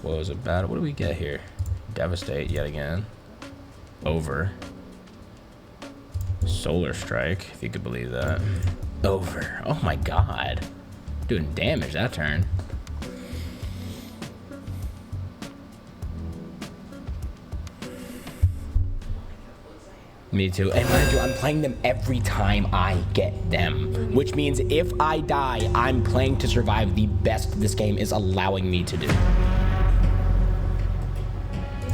What was it bad? What do we get here? Devastate yet again. Over. Solar Strike, if you could believe that. Over. Oh my god. Doing damage that turn. Me too. And mind you, I'm playing them every time I get them. Which means if I die, I'm playing to survive the best this game is allowing me to do. It's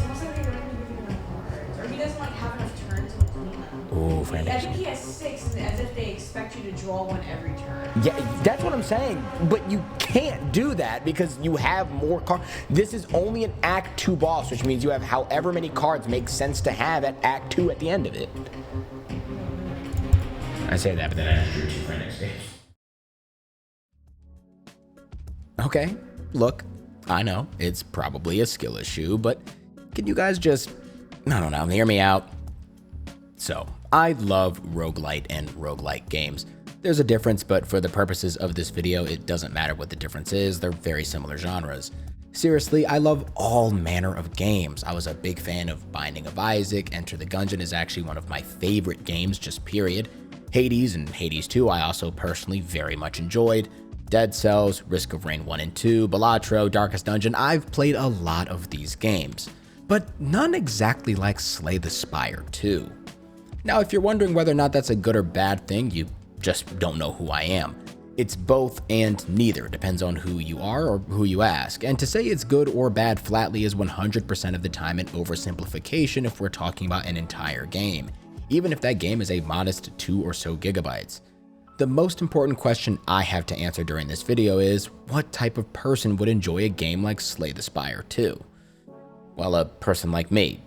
almost like they're going to give you enough cards. Or he doesn't like have enough turns to clean them. Ooh, I Frantic. think he has 6, as if they expect you to draw one every turn. Yeah, that's what I'm saying. But you can't do that because you have more cards. This is only an Act 2 boss, which means you have however many cards make sense to have at Act 2 at the end of it. I say that, but then I drew 2 Frantic States. Okay, look, I know it's probably a skill issue, but can you guys just, I don't know, hear me out? So, I love roguelite and roguelike games. There's a difference, but for the purposes of this video, it doesn't matter what the difference is. They're very similar genres. Seriously, I love all manner of games. I was a big fan of Binding of Isaac. Enter the Gungeon is actually one of my favorite games, just period. Hades and Hades 2 I also personally very much enjoyed. Dead Cells, Risk of Rain 1 and 2, Balatro, Darkest Dungeon. I've played a lot of these games, but none exactly like Slay the Spire 2. Now, if you're wondering whether or not that's a good or bad thing, you just don't know who I am. It's both and neither, depends on who you are or who you ask. And to say it's good or bad flatly is 100% of the time an oversimplification if we're talking about an entire game, even if that game is a modest 2 or so gigabytes. The most important question I have to answer during this video is, what type of person would enjoy a game like Slay the Spire 2? Well, a person like me.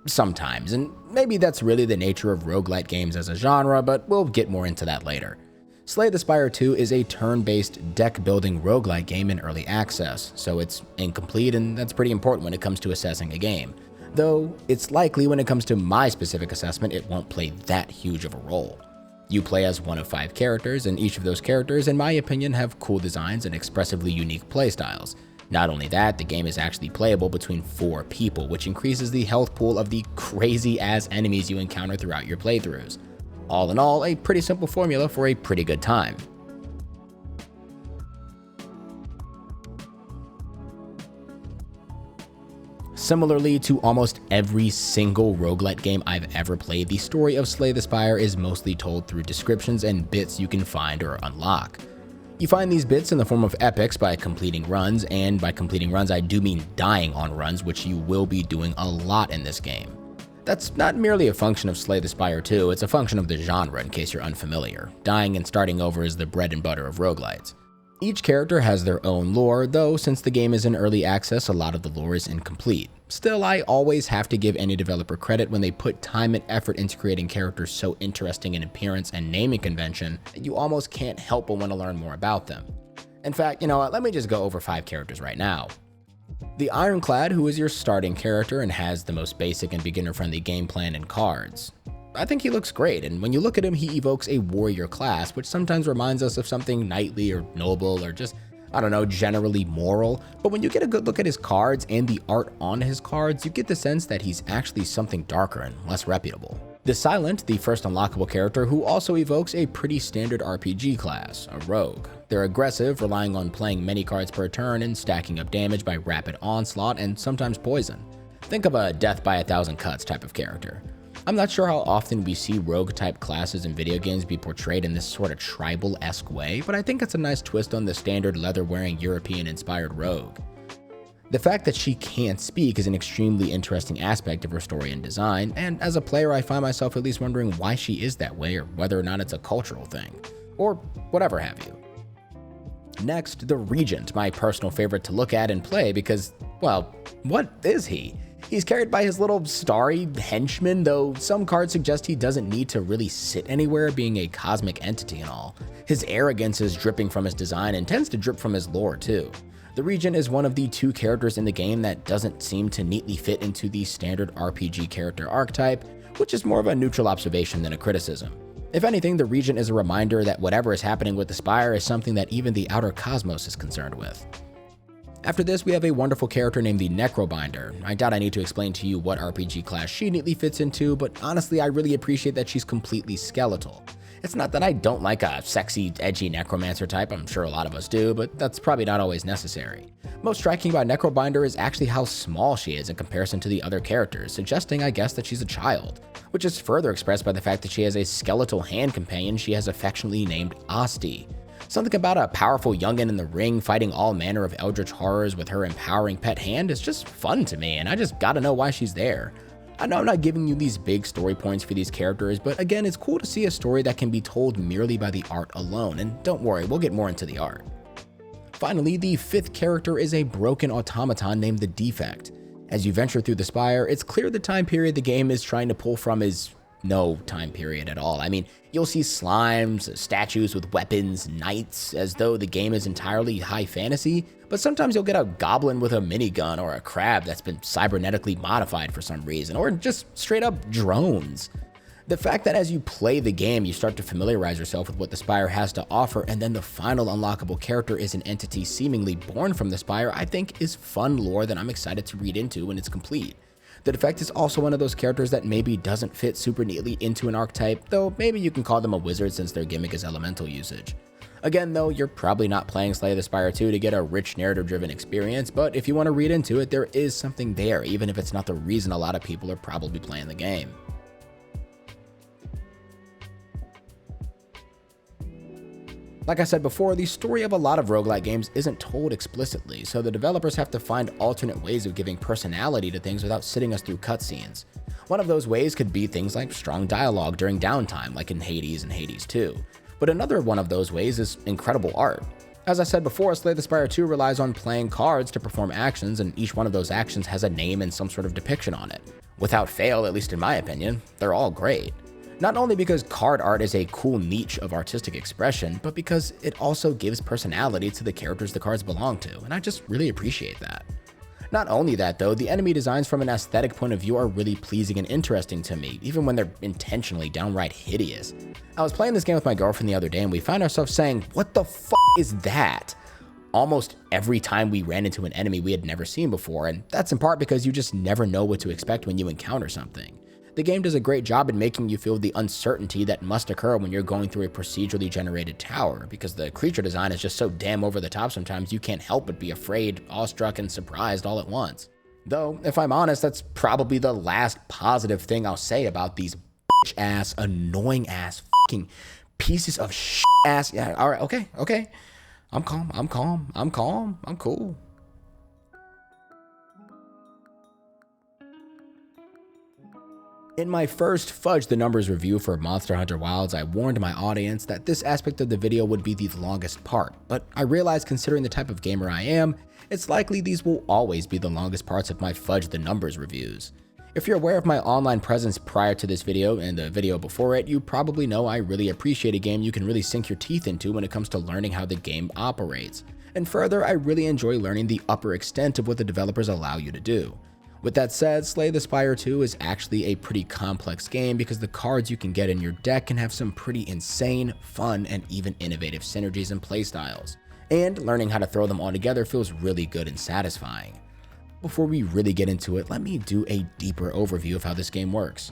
Sometimes, and maybe that's really the nature of roguelite games as a genre, but we'll get more into that later. Slay the Spire 2 is a turn-based deck-building roguelite game in early access, so it's incomplete, and that's pretty important when it comes to assessing a game. Though, it's likely when it comes to my specific assessment, it won't play that huge of a role. You play as one of 5 characters, and each of those characters, in my opinion, have cool designs and expressively unique playstyles. Not only that, the game is actually playable between 4 people, which increases the health pool of the crazy-ass enemies you encounter throughout your playthroughs. All in all, a pretty simple formula for a pretty good time. Similarly to almost every single roguelite game I've ever played, the story of Slay the Spire is mostly told through descriptions and bits you can find or unlock. You find these bits in the form of epics by completing runs, and by completing runs I do mean dying on runs, which you will be doing a lot in this game. That's not merely a function of Slay the Spire 2, it's a function of the genre in case you're unfamiliar. Dying and starting over is the bread and butter of roguelites. Each character has their own lore, though since the game is in early access, a lot of the lore is incomplete. Still, I always have to give any developer credit when they put time and effort into creating characters so interesting in appearance and naming convention that you almost can't help but want to learn more about them. In fact, you know what, let me just go over 5 characters right now. The Ironclad, who is your starting character and has the most basic and beginner-friendly game plan and cards. I think he looks great, and when you look at him, he evokes a warrior class, which sometimes reminds us of something knightly or noble or just, I don't know, generally moral. But when you get a good look at his cards and the art on his cards, you get the sense that he's actually something darker and less reputable. The Silent, the first unlockable character, who also evokes a pretty standard RPG class, a rogue. They're aggressive, relying on playing many cards per turn and stacking up damage by rapid onslaught and sometimes poison. Think of a death by 1,000 cuts type of character. I'm not sure how often we see rogue-type classes in video games be portrayed in this sort of tribal-esque way, but I think it's a nice twist on the standard leather-wearing European-inspired rogue. The fact that she can't speak is an extremely interesting aspect of her story and design, and as a player I find myself at least wondering why she is that way or whether or not it's a cultural thing, or whatever have you. Next, the Regent, my personal favorite to look at and play because, well, what is he? He's carried by his little starry henchman, though some cards suggest he doesn't need to really sit anywhere, being a cosmic entity and all. His arrogance is dripping from his design and tends to drip from his lore too. The Regent is one of the 2 characters in the game that doesn't seem to neatly fit into the standard RPG character archetype, which is more of a neutral observation than a criticism. If anything, the Regent is a reminder that whatever is happening with the Spire is something that even the outer cosmos is concerned with. After this, we have a wonderful character named the Necrobinder. I doubt I need to explain to you what RPG class she neatly fits into, but honestly, I really appreciate that she's completely skeletal. It's not that I don't like a sexy, edgy necromancer type, I'm sure a lot of us do, but that's probably not always necessary. Most striking about Necrobinder is actually how small she is in comparison to the other characters, suggesting, I guess, that she's a child, which is further expressed by the fact that she has a skeletal hand companion she has affectionately named Asti. Something about a powerful youngin in the ring fighting all manner of eldritch horrors with her empowering pet hand is just fun to me, and I just gotta know why she's there. I know I'm not giving you these big story points for these characters, but again, it's cool to see a story that can be told merely by the art alone, and don't worry, we'll get more into the art. Finally, the fifth character is a broken automaton named the Defect. As you venture through the Spire, it's clear the time period the game is trying to pull from is no time period at all. I mean, you'll see slimes, statues with weapons, knights, as though the game is entirely high fantasy, but sometimes you'll get a goblin with a minigun or a crab that's been cybernetically modified for some reason, or just straight up drones. The fact that as you play the game, you start to familiarize yourself with what the Spire has to offer, and then the final unlockable character is an entity seemingly born from the Spire, I think is fun lore that I'm excited to read into when it's complete. The Defect is also one of those characters that maybe doesn't fit super neatly into an archetype, though maybe you can call them a wizard since their gimmick is elemental usage. Again though, you're probably not playing Slay the Spire 2 to get a rich narrative-driven experience, but if you want to read into it, there is something there, even if it's not the reason a lot of people are probably playing the game. Like I said before, the story of a lot of roguelike games isn't told explicitly, so the developers have to find alternate ways of giving personality to things without sitting us through cutscenes. One of those ways could be things like strong dialogue during downtime, like in Hades and Hades 2. But another one of those ways is incredible art. As I said before, Slay the Spire 2 relies on playing cards to perform actions, and each one of those actions has a name and some sort of depiction on it. Without fail, at least in my opinion, they're all great. Not only because card art is a cool niche of artistic expression, but because it also gives personality to the characters the cards belong to, and I just really appreciate that. Not only that though, the enemy designs from an aesthetic point of view are really pleasing and interesting to me, even when they're intentionally downright hideous. I was playing this game with my girlfriend the other day and we found ourselves saying, "What the f*** is that?" almost every time we ran into an enemy we had never seen before, and that's in part because you just never know what to expect when you encounter something. The game does a great job in making you feel the uncertainty that must occur when you're going through a procedurally generated tower, because the creature design is just so damn over the top sometimes you can't help but be afraid, awestruck, and surprised all at once. Though, if I'm honest, that's probably the last positive thing I'll say about these bitch-ass, annoying-ass fucking pieces of shit-ass. Yeah, alright, okay. I'm calm, I'm cool. In my first Fudge the Numbers review for Monster Hunter Wilds, I warned my audience that this aspect of the video would be the longest part, but I realized considering the type of gamer I am, it's likely these will always be the longest parts of my Fudge the Numbers reviews. If you're aware of my online presence prior to this video and the video before it, you probably know I really appreciate a game you can really sink your teeth into when it comes to learning how the game operates. And further, I really enjoy learning the upper extent of what the developers allow you to do. With that said, Slay the Spire 2 is actually a pretty complex game because the cards you can get in your deck can have some pretty insane, fun, and even innovative synergies and playstyles. And learning how to throw them all together feels really good and satisfying. Before we really get into it, let me do a deeper overview of how this game works.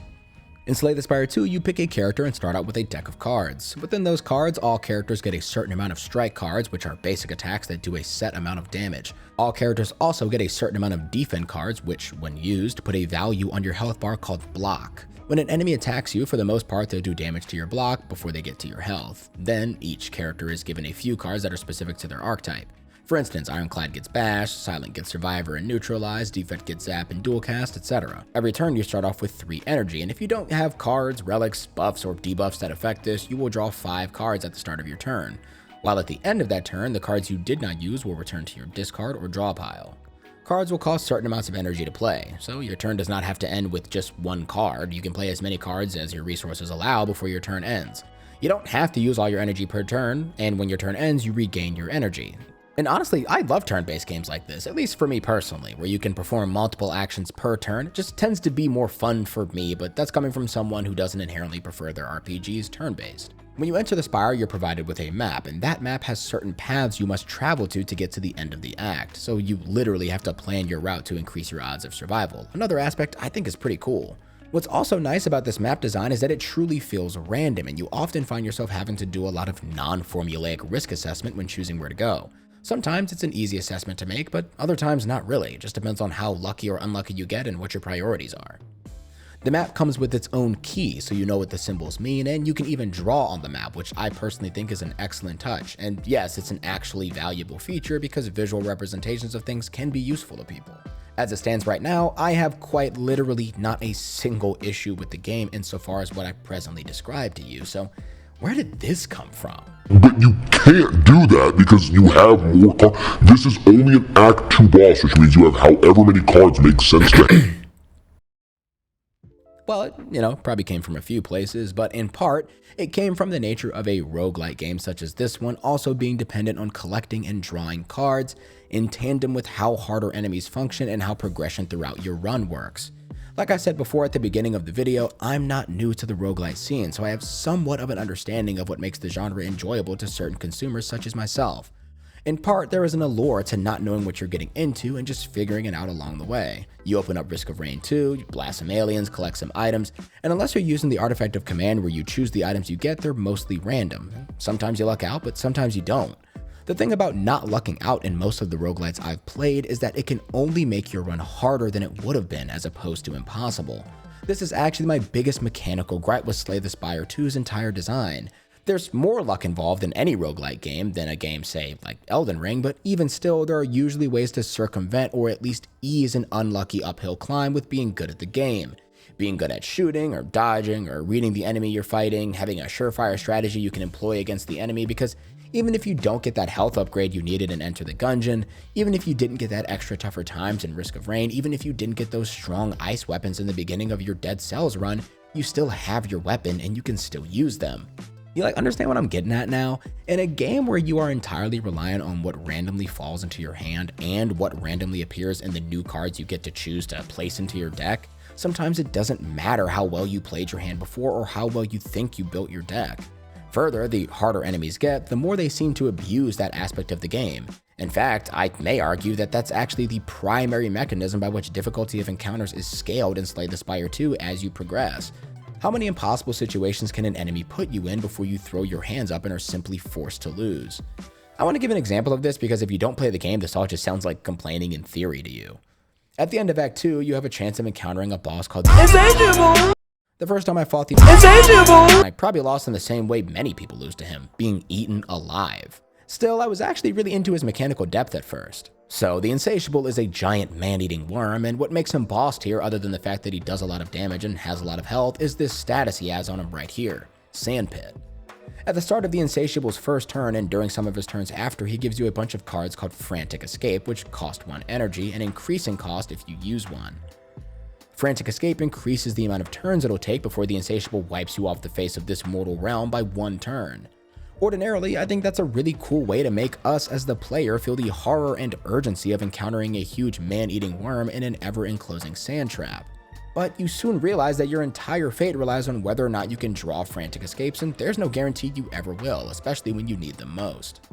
In Slay the Spire 2, you pick a character and start out with a deck of cards. Within those cards, all characters get a certain amount of strike cards, which are basic attacks that do a set amount of damage. All characters also get a certain amount of defend cards, which, when used, put a value on your health bar called block. When an enemy attacks you, for the most part, they'll do damage to your block before they get to your health. Then, each character is given a few cards that are specific to their archetype. For instance, Ironclad gets Bash, Silent gets Survivor and Neutralize, Defect gets Zap and Dual Cast, etc. Every turn you start off with 3 energy, and if you don't have cards, relics, buffs, or debuffs that affect this, you will draw 5 cards at the start of your turn. While at the end of that turn, the cards you did not use will return to your discard or draw pile. Cards will cost certain amounts of energy to play, so your turn does not have to end with just one card. You can play as many cards as your resources allow before your turn ends. You don't have to use all your energy per turn, and when your turn ends, you regain your energy. And honestly, I love turn-based games like this, at least for me personally, where you can perform multiple actions per turn. It just tends to be more fun for me, but that's coming from someone who doesn't inherently prefer their RPGs turn-based. When you enter the Spire, you're provided with a map, and that map has certain paths you must travel to get to the end of the act, so you literally have to plan your route to increase your odds of survival. Another aspect I think is pretty cool. What's also nice about this map design is that it truly feels random, and you often find yourself having to do a lot of non-formulaic risk assessment when choosing where to go. Sometimes it's an easy assessment to make, but other times not really. It just depends on how lucky or unlucky you get and what your priorities are. The map comes with its own key, so you know what the symbols mean, and you can even draw on the map, which I personally think is an excellent touch. And yes, it's an actually valuable feature because visual representations of things can be useful to people. As it stands right now, I have quite literally not a single issue with the game insofar as what I presently described to you, so where did this come from? But you can't do that because you have more cards. This is only an Act 2 boss, which means you have however many cards make sense to Well, it, probably came from a few places, but in part, it came from the nature of a roguelike game such as this one also being dependent on collecting and drawing cards in tandem with how harder enemies function and how progression throughout your run works. Like I said before at the beginning of the video, I'm not new to the roguelite scene, so I have somewhat of an understanding of what makes the genre enjoyable to certain consumers such as myself. In part, there is an allure to not knowing what you're getting into and just figuring it out along the way. You open up Risk of Rain 2, you blast some aliens, collect some items, and unless you're using the Artifact of Command where you choose the items you get, they're mostly random. Sometimes you luck out, but sometimes you don't. The thing about not lucking out in most of the roguelites I've played is that it can only make your run harder than it would have been as opposed to impossible. This is actually my biggest mechanical gripe with Slay the Spire 2's entire design. There's more luck involved in any roguelike game than a game, say, like Elden Ring, but even still, there are usually ways to circumvent or at least ease an unlucky uphill climb with being good at the game. Being good at shooting or dodging or reading the enemy you're fighting, having a surefire strategy you can employ against the enemy, because even if you don't get that health upgrade you needed and enter the dungeon, even if you didn't get that extra tougher times in Risk of Rain, even if you didn't get those strong ice weapons in the beginning of your Dead Cells run, you still have your weapon and you can still use them. You understand what I'm getting at now? In a game where you are entirely reliant on what randomly falls into your hand and what randomly appears in the new cards you get to choose to place into your deck, sometimes it doesn't matter how well you played your hand before or how well you think you built your deck. Further, the harder enemies get, the more they seem to abuse that aspect of the game. In fact, I may argue that that's actually the primary mechanism by which difficulty of encounters is scaled in Slay the Spire 2 as you progress. How many impossible situations can an enemy put you in before you throw your hands up and are simply forced to lose? I want to give an example of this because if you don't play the game, this all just sounds like complaining in theory to you. At the end of Act 2, you have a chance of encountering a boss called the The first time I fought the I probably lost in the same way many people lose to him, being eaten alive. Still, I was actually really into his mechanical depth at first. So, the Insatiable is a giant man-eating worm, and what makes him boss tier other than the fact that he does a lot of damage and has a lot of health is this status he has on him right here, Sandpit. At the start of the Insatiable's first turn and during some of his turns after, he gives you a bunch of cards called Frantic Escape, which cost 1 energy and increase in cost if you use one. Frantic Escape increases the amount of turns it'll take before the Insatiable wipes you off the face of this mortal realm by 1 turn. Ordinarily, I think that's a really cool way to make us as the player feel the horror and urgency of encountering a huge man-eating worm in an ever-enclosing sand trap. But you soon realize that your entire fate relies on whether or not you can draw Frantic Escapes, and there's no guarantee you ever will, especially when you need them most.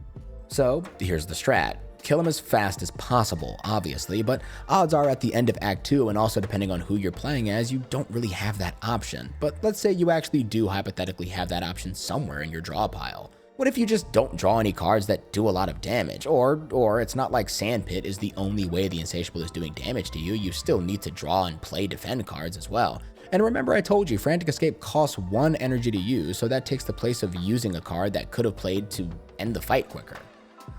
So, here's the strat. Kill him as fast as possible, obviously, but odds are at the end of Act 2, and also depending on who you're playing as, you don't really have that option. But let's say you actually do hypothetically have that option somewhere in your draw pile. What if you just don't draw any cards that do a lot of damage? Or it's not like Sandpit is the only way the Insatiable is doing damage to you, you still need to draw and play defend cards as well. And remember I told you, Frantic Escape costs 1 energy to use, so that takes the place of using a card that could have played to end the fight quicker.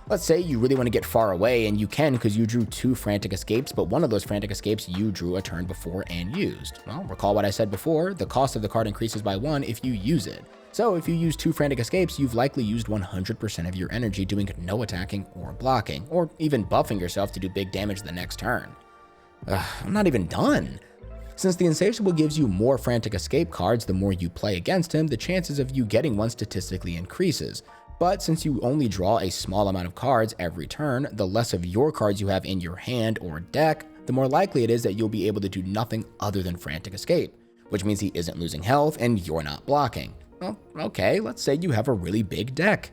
Let's say you really want to get far away, and you can because you drew 2 Frantic Escapes, but one of those Frantic Escapes you drew a turn before and used. Well, recall what I said before, the cost of the card increases by 1 if you use it. So if you use 2 Frantic Escapes, you've likely used 100% of your energy doing no attacking or blocking, or even buffing yourself to do big damage the next turn. I'm not even done. Since the Insatiable gives you more Frantic Escape cards the more you play against him, the chances of you getting one statistically increases. But since you only draw a small amount of cards every turn, the less of your cards you have in your hand or deck, the more likely it is that you'll be able to do nothing other than Frantic Escape, which means he isn't losing health and you're not blocking. Well, okay, let's say you have a really big deck.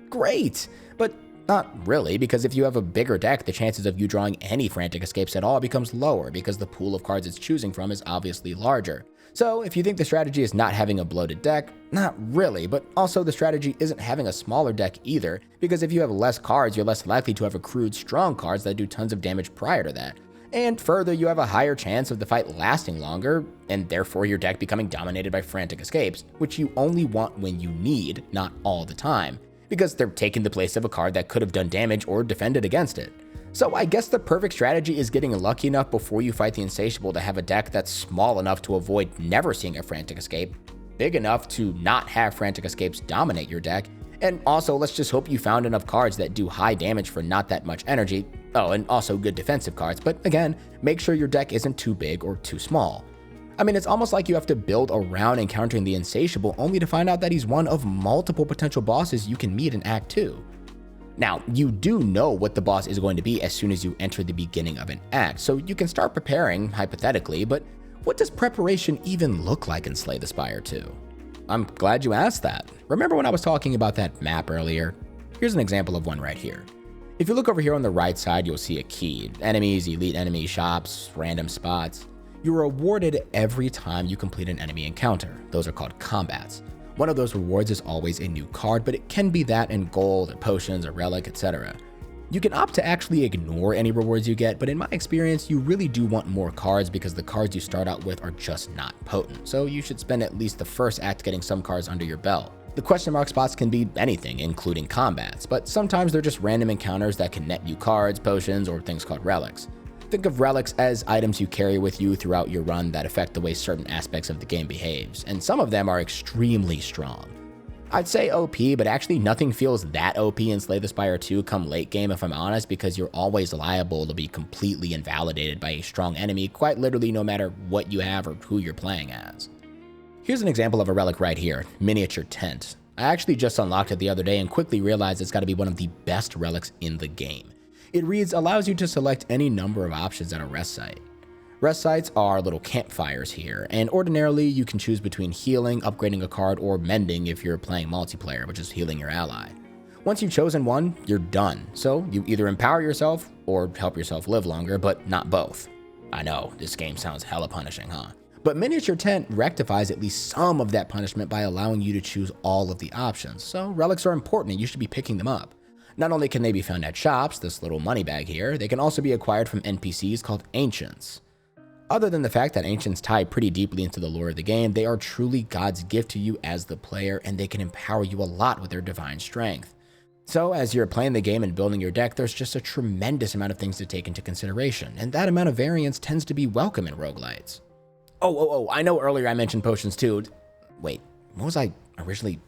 Great, but not really, because if you have a bigger deck, the chances of you drawing any frantic escapes at all becomes lower because the pool of cards it's choosing from is obviously larger. So if you think the strategy is not having a bloated deck, not really, but also the strategy isn't having a smaller deck either, because if you have less cards, you're less likely to have accrued strong cards that do tons of damage prior to that. And further, you have a higher chance of the fight lasting longer, and therefore your deck becoming dominated by frantic escapes, which you only want when you need, not all the time, because they're taking the place of a card that could have done damage or defended against it. So I guess the perfect strategy is getting lucky enough before you fight the Insatiable to have a deck that's small enough to avoid never seeing a frantic escape, big enough to not have frantic escapes dominate your deck, and also let's just hope you found enough cards that do high damage for not that much energy. Oh, and also good defensive cards, but again, make sure your deck isn't too big or too small. I mean, it's almost like you have to build around encountering the Insatiable only to find out that he's one of multiple potential bosses you can meet in Act 2. Now, you do know what the boss is going to be as soon as you enter the beginning of an act, so you can start preparing, hypothetically, but what does preparation even look like in Slay the Spire 2? I'm glad you asked that. Remember when I was talking about that map earlier? Here's an example of one right here. If you look over here on the right side, you'll see a key, enemies, elite enemy shops, random spots. You're rewarded every time you complete an enemy encounter. Those are called combats. One of those rewards is always a new card, but it can be that in gold, or potions, a relic, etc. You can opt to actually ignore any rewards you get, but in my experience, you really do want more cards because the cards you start out with are just not potent, so you should spend at least the first act getting some cards under your belt. The question mark spots can be anything, including combats, but sometimes they're just random encounters that can net you cards, potions, or things called relics. Think of relics as items you carry with you throughout your run that affect the way certain aspects of the game behaves, and some of them are extremely strong. I'd say OP, but actually nothing feels that OP in Slay the Spire 2 come late game if I'm honest, because you're always liable to be completely invalidated by a strong enemy, quite literally no matter what you have or who you're playing as. Here's an example of a relic right here, Miniature Tent. I actually just unlocked it the other day and quickly realized it's got to be one of the best relics in the game. It reads, allows you to select any number of options at a rest site. Rest sites are little campfires here, and ordinarily you can choose between healing, upgrading a card, or mending if you're playing multiplayer, which is healing your ally. Once you've chosen one, you're done, so you either empower yourself or help yourself live longer, but not both. I know, this game sounds hella punishing, huh? But Miniature Tent rectifies at least some of that punishment by allowing you to choose all of the options, so relics are important and you should be picking them up. Not only can they be found at shops, this little money bag here, they can also be acquired from NPCs called Ancients. Other than the fact that Ancients tie pretty deeply into the lore of the game, they are truly God's gift to you as the player, and they can empower you a lot with their divine strength. So as you're playing the game and building your deck, there's just a tremendous amount of things to take into consideration, and that amount of variance tends to be welcome in roguelites. I know earlier I mentioned potions too. Wait, what was I originally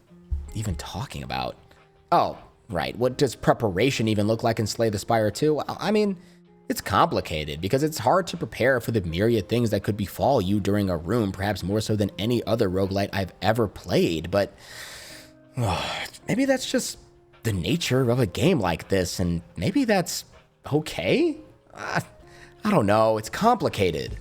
even talking about? Oh, right, what does preparation even look like in Slay the Spire 2? I mean, it's complicated because it's hard to prepare for the myriad things that could befall you during a room, perhaps more so than any other roguelite I've ever played, but maybe that's just the nature of a game like this, and maybe that's okay? I don't know, it's complicated.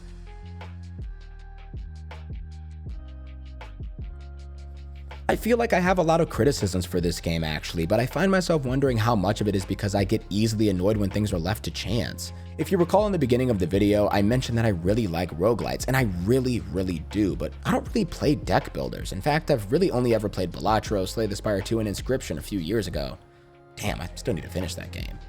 I feel like I have a lot of criticisms for this game actually, but I find myself wondering how much of it is because I get easily annoyed when things are left to chance. If you recall in the beginning of the video, I mentioned that I really like roguelites, and I really do, but I don't really play deck builders. In fact, I've really only ever played Balatro, Slay the Spire 2, and Inscription a few years ago. Damn, I still need to finish that game.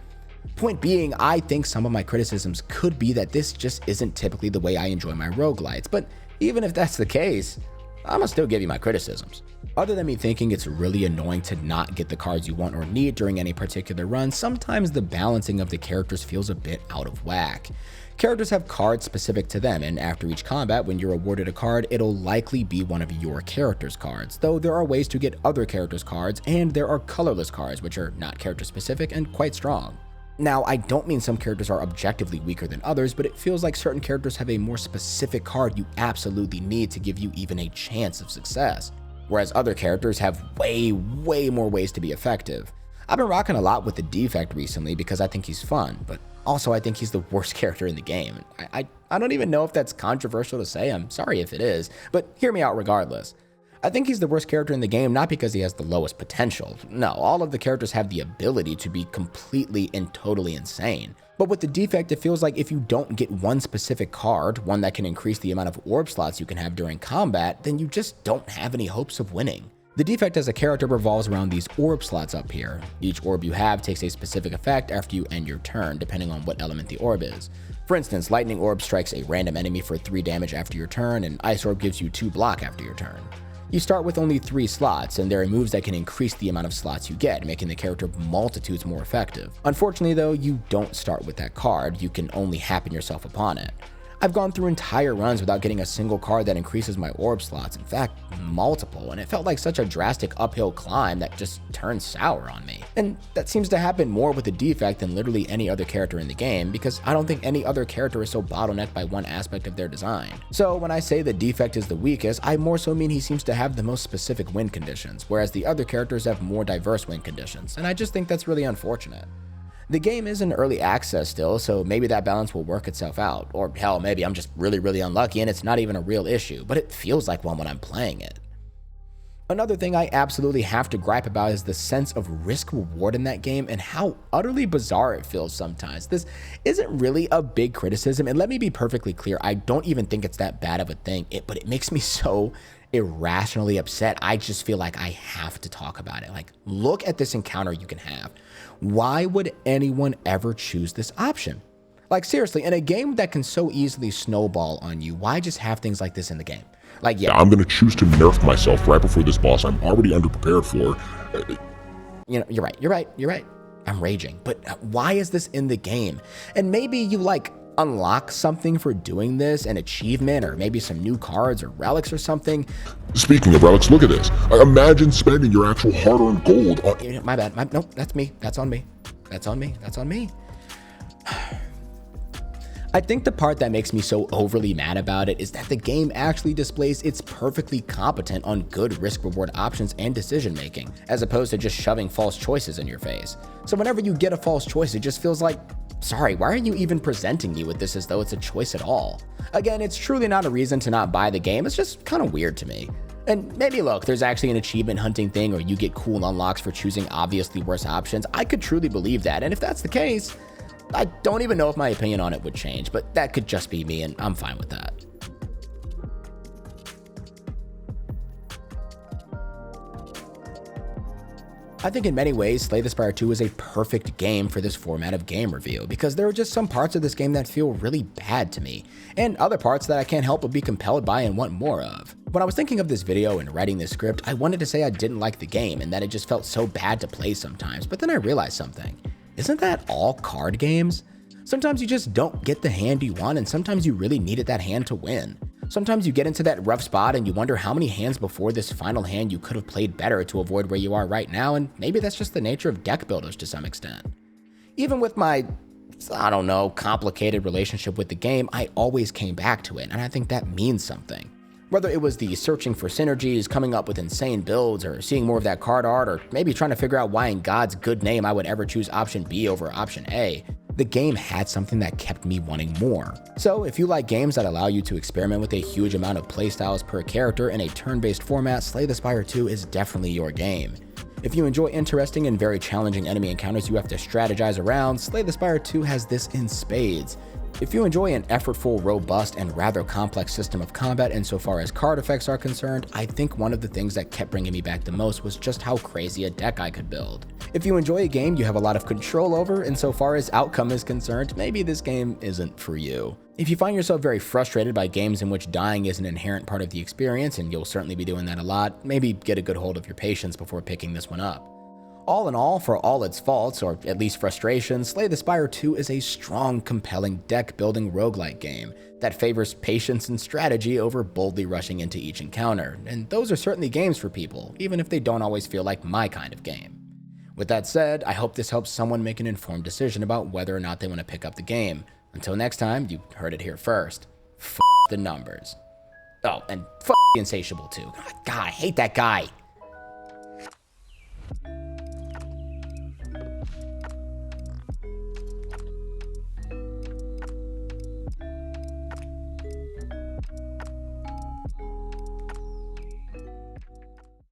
Point being, I think some of my criticisms could be that this just isn't typically the way I enjoy my roguelites, but even if that's the case, I'ma still give you my criticisms. Other than me thinking it's really annoying to not get the cards you want or need during any particular run, sometimes the balancing of the characters feels a bit out of whack. Characters have cards specific to them, and after each combat, when you're awarded a card, it'll likely be one of your character's cards, though there are ways to get other characters' cards, and there are colorless cards, which are not character specific and quite strong. Now, I don't mean some characters are objectively weaker than others, but it feels like certain characters have a more specific card you absolutely need to give you even a chance of success, whereas other characters have way more ways to be effective. I've been rocking a lot with the Defect recently because I think he's fun, but also I think he's the worst character in the game. I don't even know if that's controversial to say, I'm sorry if it is, but hear me out regardless. I think he's the worst character in the game, not because he has the lowest potential. No, all of the characters have the ability to be completely and totally insane. But with the defect, it feels like if you don't get one specific card, one that can increase the amount of orb slots you can have during combat, then you just don't have any hopes of winning. The defect as a character revolves around these orb slots up here. Each orb you have takes a specific effect after you end your turn, depending on what element the orb is. For instance, Lightning Orb strikes a random enemy for 3 damage after your turn, and Ice Orb gives you 2 block after your turn. You start with only 3 slots, and there are moves that can increase the amount of slots you get, making the character multitudes more effective. Unfortunately though, you don't start with that card, you can only happen yourself upon it. I've gone through entire runs without getting a single card that increases my orb slots, in fact, multiple, and it felt like such a drastic uphill climb that just turned sour on me. And that seems to happen more with the defect than literally any other character in the game, because I don't think any other character is so bottlenecked by one aspect of their design. So when I say the defect is the weakest, I more so mean he seems to have the most specific win conditions, whereas the other characters have more diverse win conditions, and I just think that's really unfortunate. The game is in early access still, so maybe that balance will work itself out. Or hell, maybe I'm just really unlucky and it's not even a real issue, but it feels like one when I'm playing it. Another thing I absolutely have to gripe about is the sense of risk-reward in that game and how utterly bizarre it feels sometimes. This isn't really a big criticism, and let me be perfectly clear, I don't even think it's that bad of a thing, but it makes me so irrationally upset. I just feel like I have to talk about it. Like, look at this encounter you can have. Why would anyone ever choose this option? Like, seriously, in a game that can so easily snowball on you, why just have things like this in the game? Like, yeah, I'm gonna choose to nerf myself right before this boss I'm already underprepared for. you know, you're right. I'm raging, but why is this in the game? And maybe you like unlock something for doing this, an achievement, or maybe some new cards or relics or something. Speaking of relics, look at this. Imagine spending your actual hard-earned gold on— My bad. Nope, that's me. That's on me. I think the part that makes me so overly mad about it is that the game actually displays it's perfectly competent on good risk-reward options and decision-making, as opposed to just shoving false choices in your face. So whenever you get a false choice, it just feels like, sorry, why are you even presenting me with this as though it's a choice at all? Again, it's truly not a reason to not buy the game, it's just kind of weird to me. And maybe look, there's actually an achievement hunting thing or you get cool unlocks for choosing obviously worse options. I could truly believe that, and if that's the case, I don't even know if my opinion on it would change, but that could just be me and I'm fine with that. I think in many ways, Slay the Spire 2 is a perfect game for this format of game review, because there are just some parts of this game that feel really bad to me, and other parts that I can't help but be compelled by and want more of. When I was thinking of this video and writing this script, I wanted to say I didn't like the game and that it just felt so bad to play sometimes, but then I realized something. Isn't that all card games? Sometimes you just don't get the hand you want, and sometimes you really needed that hand to win. Sometimes you get into that rough spot and you wonder how many hands before this final hand you could have played better to avoid where you are right now, and maybe that's just the nature of deck builders to some extent. Even with my, I don't know, complicated relationship with the game, I always came back to it, and I think that means something. Whether it was the searching for synergies, coming up with insane builds, or seeing more of that card art, or maybe trying to figure out why in God's good name I would ever choose option B over option A, the game had something that kept me wanting more. So if you like games that allow you to experiment with a huge amount of playstyles per character in a turn-based format, Slay the Spire 2 is definitely your game. If you enjoy interesting and very challenging enemy encounters you have to strategize around, Slay the Spire 2 has this in spades. If you enjoy an effortful, robust, and rather complex system of combat insofar as card effects are concerned, I think one of the things that kept bringing me back the most was just how crazy a deck I could build. If you enjoy a game you have a lot of control over insofar as outcome is concerned, maybe this game isn't for you. If you find yourself very frustrated by games in which dying is an inherent part of the experience, and you'll certainly be doing that a lot, maybe get a good hold of your patience before picking this one up. All in all, for all its faults, or at least frustrations, Slay the Spire 2 is a strong, compelling deck-building roguelike game that favors patience and strategy over boldly rushing into each encounter, and those are certainly games for people, even if they don't always feel like my kind of game. With that said, I hope this helps someone make an informed decision about whether or not they want to pick up the game. Until next time, you heard it here first. F the numbers. Oh, and f the Insatiable too. God, I hate that guy.